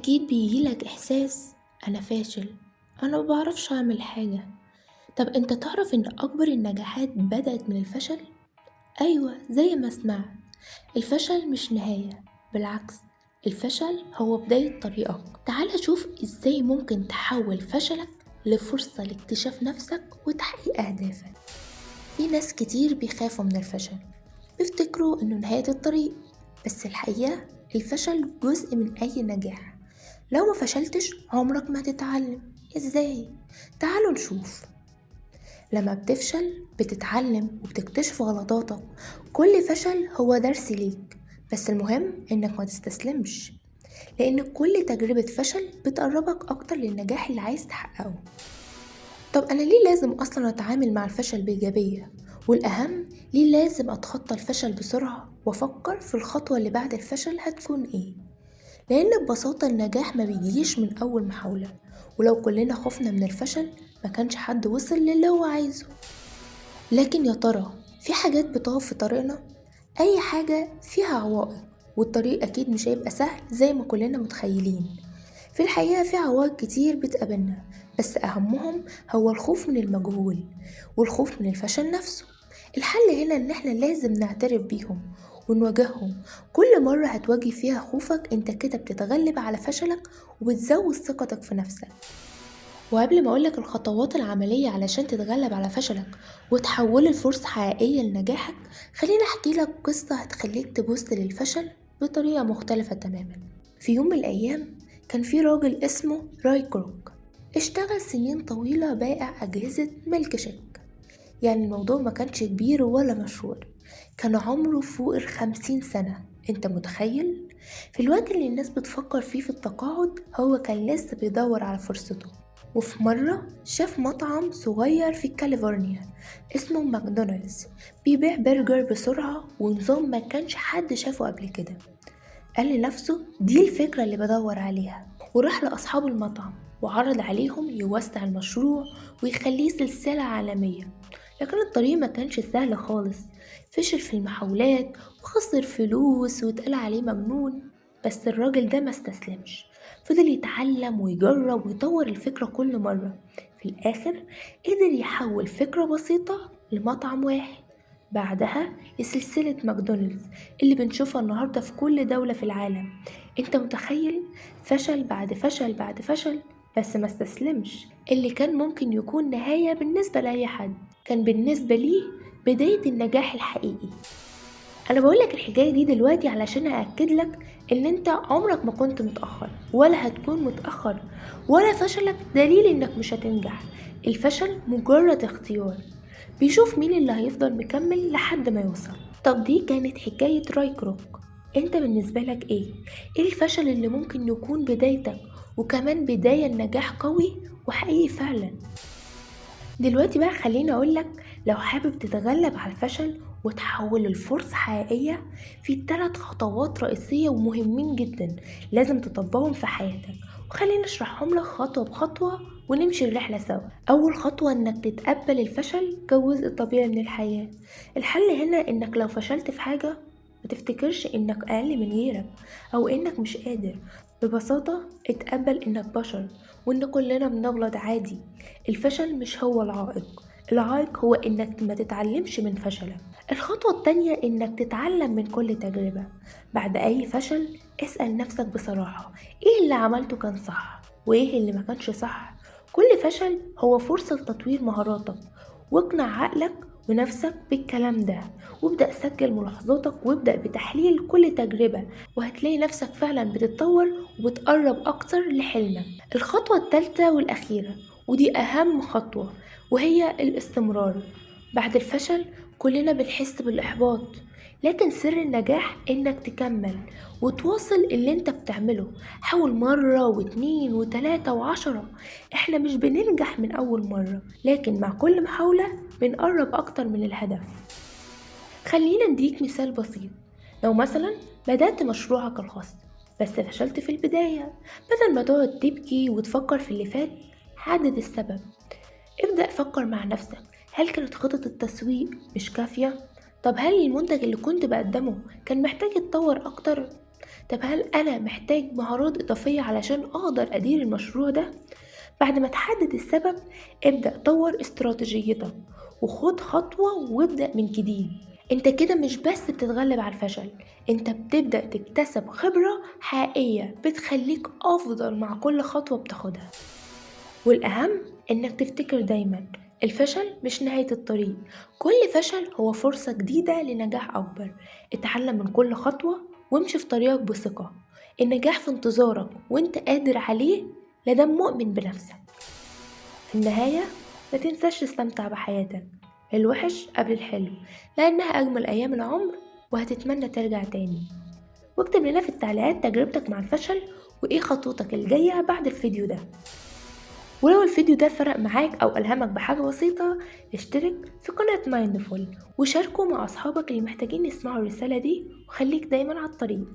أكيد بيجيلك إحساس أنا فاشل، أنا مبعرفش أعمل حاجة. طب أنت تعرف إن أكبر النجاحات بدأت من الفشل؟ أيوة زي ما سمعت. الفشل مش نهاية، بالعكس، الفشل هو بداية طريقك. تعال شوف إزاي ممكن تحول فشلك لفرصة لاكتشاف نفسك وتحقيق أهدافك. في ناس كتير بيخافوا من الفشل، بيفتكروا إنه نهاية الطريق، بس الحقيقة الفشل جزء من أي نجاح. لو ما فشلتش عمرك ما هتتعلم. ازاي؟ تعالوا نشوف. لما بتفشل بتتعلم وبتكتشف غلطاتك. كل فشل هو درس ليك، بس المهم انك ما تستسلمش، لان كل تجربة فشل بتقربك اكتر للنجاح اللي عايز تحققه. طب انا ليه لازم اصلا اتعامل مع الفشل بايجابية؟ والاهم، ليه لازم اتخطى الفشل بسرعة وافكر في الخطوة اللي بعد الفشل هتكون ايه؟ لأن ببساطة النجاح ما بيجيش من أول محاولة، ولو كلنا خفنا من الفشل ما كانش حد وصل للي هو عايزه. لكن يا ترى في حاجات بتقف في طريقنا؟ أي حاجة فيها عوائق، والطريق أكيد مش هيبقى سهل زي ما كلنا متخيلين. في الحقيقة في عوائق كتير بتقابلنا، بس أهمهم هو الخوف من المجهول والخوف من الفشل نفسه. الحل هنا إن احنا لازم نعترف بيهم ونواجههم. كل مرة هتواجه فيها خوفك انت كده بتتغلب على فشلك وبتزود ثقتك في نفسك. وقبل ما أقولك الخطوات العملية علشان تتغلب على فشلك وتحوله لفرصة حقيقية لنجاحك، خليني أحكي لك قصة هتخليك تبص للفشل بطريقة مختلفة تماما. في يوم من الأيام كان في راجل اسمه راي كروك، اشتغل سنين طويلة بائع أجهزة ميلك شيك. يعني الموضوع ما كانش كبير ولا مشهور، كان عمره فوق 50 سنة. انت متخيل؟ في الوقت اللي الناس بتفكر فيه في التقاعد هو كان لسه بيدور على فرصته. وفي مرة شاف مطعم صغير في كاليفورنيا اسمه ماكدونالدز بيبيع برجر بسرعة ونظام ما كانش حد شافه قبل كده. قال لنفسه دي الفكرة اللي بدور عليها، وراح لأصحاب المطعم وعرض عليهم يوسع المشروع ويخليه سلسلة عالمية. لكن الطريق ما كانش سهل خالص، فشل في المحاولات وخسر فلوس واتقال عليه مجنون. بس الراجل ده ما استسلمش، فضل يتعلم ويجرب ويطور الفكرة كل مرة. في الآخر قدر يحول فكرة بسيطة لمطعم واحد، بعدها لسلسلة ماكدونالدز اللي بنشوفها النهاردة في كل دولة في العالم. انت متخيل؟ فشل بعد فشل بعد فشل، بس ما استسلمش. اللي كان ممكن يكون نهاية بالنسبة لأي حد كان بالنسبة ليه بداية النجاح الحقيقي. أنا بقولك الحكاية دي دلوقتي علشان أأكد لك إن أنت عمرك ما كنت متأخر ولا هتكون متأخر، ولا فشلك دليل إنك مش هتنجح. الفشل مجرد اختيار، بيشوف مين اللي هيفضل مكمل لحد ما يوصل. طب دي كانت حكاية راي كروك. انت بالنسبة لك ايه؟ ايه الفشل اللي ممكن يكون بدايتك وكمان بداية لنجاح قوي وحقيقي فعلا؟ دلوقتي بقى خليني أقولك، لو حابب تتغلب على الفشل وتحوله لفرصة حقيقية، في 3 خطوات رئيسية ومهمين جدا لازم تطبقهم في حياتك، وخليني أشرحهم لك خطوة بخطوة ونمشي الرحلة سوا. أول خطوة إنك تتقبل الفشل كجزء طبيعي من الحياة. الحل هنا إنك لو فشلت في حاجة ما تفتكرش إنك أقل من غيرك أو إنك مش قادر. ببساطة اتقبل إنك بشر وإن كلنا بنغلط عادي. الفشل مش هو العائق، العائق هو إنك ما تتعلمش من فشلك. الخطوة التانية إنك تتعلم من كل تجربة. بعد أي فشل اسأل نفسك بصراحة، إيه اللي عملته كان صح وإيه اللي ما كانش صح. كل فشل هو فرصة لتطوير مهاراتك، واقنع عقلك ونفسك بالكلام ده، وابدأ سجل ملاحظاتك وابدأ بتحليل كل تجربة، وهتلاقي نفسك فعلا بتتطور وبتقرب أكتر لحلمك. الخطوة الثالثة والأخيرة ودي أهم خطوة وهي الاستمرار. بعد الفشل كلنا بنحس بالإحباط، لكن سر النجاح إنك تكمل وتواصل اللي انت بتعمله. حاول مرة واتنين وتلاتة وعشرة. احنا مش بننجح من أول مرة، لكن مع كل محاولة بنقرب أكتر من الهدف. خلينا نديك مثال بسيط. لو مثلا بدأت مشروعك الخاص بس فشلت في البداية، بدل ما تقعد تبكي وتفكر في اللي فات، حدد السبب. ابدأ فكر مع نفسك، هل كانت خطة التسويق مش كافية؟ طب هل المنتج اللي كنت بقدمه كان محتاج يتطور أكتر؟ طب هل أنا محتاج مهارات إضافية علشان أقدر أدير المشروع ده؟ بعد ما تحدد السبب، ابدأ طور استراتيجيتك وخد خطوة وابدأ من جديد. انت كده مش بس بتتغلب على الفشل، انت بتبدأ تكتسب خبرة حقيقية بتخليك أفضل مع كل خطوة بتاخدها. والأهم إنك تفتكر دايما الفشل مش نهاية الطريق، كل فشل هو فرصة جديدة لنجاح أكبر. اتعلم من كل خطوة وامشي في طريقك بثقة، النجاح في انتظارك وانت قادر عليه لدام مؤمن بنفسك. في النهاية ما تنساش تستمتع بحياتك، الوحش قبل الحلو، لأنها أجمل أيام العمر وهتتمنى ترجع تاني. واكتب لنا في التعليقات تجربتك مع الفشل وإيه خطوتك الجاية بعد الفيديو ده. ولو الفيديو ده فرق معاك أو ألهمك بحاجة بسيطة، اشترك في قناة مايندفول وشاركه مع أصحابك اللي محتاجين يسمعوا الرسالة دي، وخليك دايما على الطريق.